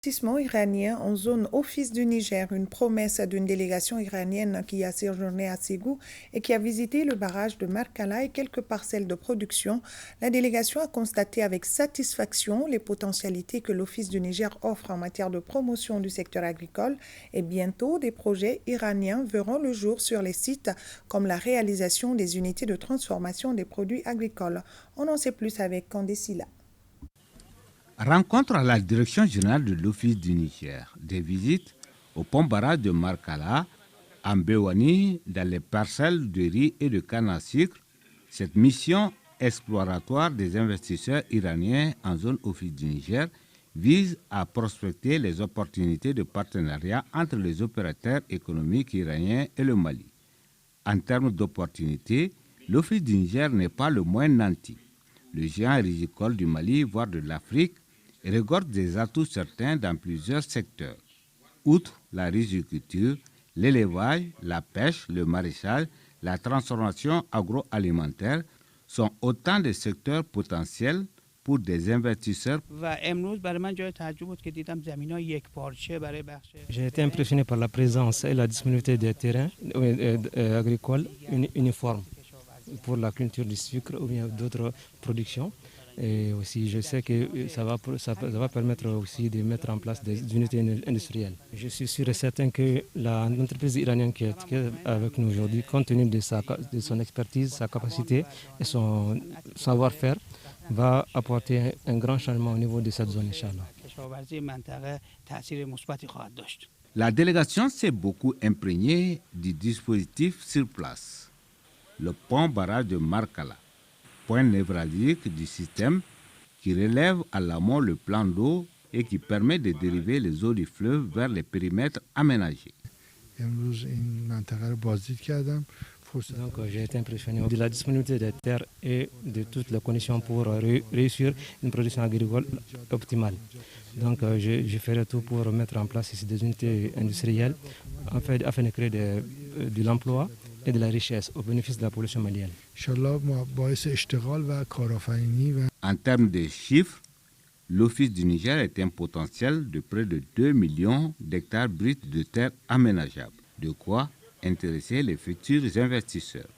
Investissement iranien en zone Office du Niger, une promesse d'une délégation iranienne qui a séjourné à Ségou et qui a visité le barrage de Markala et quelques parcelles de production. La délégation a constaté avec satisfaction les potentialités que l'Office du Niger offre en matière de promotion du secteur agricole et bientôt des projets iraniens verront le jour sur les sites comme la réalisation des unités de transformation des produits agricoles. On en sait plus avec Candé-Silla. Rencontre à la direction générale de l'Office du Niger, des visites au pont barrage de Markala, en Béouani, dans les parcelles de riz et de canne à sucre. Cette mission exploratoire des investisseurs iraniens en zone Office du Niger vise à prospecter les opportunités de partenariat entre les opérateurs économiques iraniens et le Mali. En termes d'opportunités, l'Office du Niger n'est pas le moins nanti. Le géant agricole du Mali, voire de l'Afrique, regorge des atouts certains dans plusieurs secteurs. Outre la riziculture, l'élevage, la pêche, le maraîchage, la transformation agroalimentaire sont autant de secteurs potentiels pour des investisseurs. J'ai été impressionné par la présence et la disponibilité des terrains agricoles uniformes pour la culture du sucre ou bien d'autres productions. Et aussi, je sais que ça va permettre aussi de mettre en place des unités industrielles. Je suis sûr et certain que l'entreprise iranienne qui est avec nous aujourd'hui, compte tenu de son expertise, sa capacité et son savoir-faire, va apporter un grand changement au niveau de cette zone, Inch'Allah. La délégation s'est beaucoup imprégnée du dispositif sur place. Le pont barrage de Markala, point névralgique du système qui relève à l'amont le plan d'eau et qui permet de dériver les eaux du fleuve vers les périmètres aménagés. Donc j'ai été impressionné de la disponibilité des terres et de toutes les conditions pour réussir une production agricole optimale. Donc je ferai tout pour mettre en place ici des unités industrielles afin de créer de l'emploi et de la richesse au bénéfice de la population malienne. En termes de chiffres, l'Office du Niger est un potentiel de près de 2 millions d'hectares bruts de terres aménageables, de quoi intéresser les futurs investisseurs.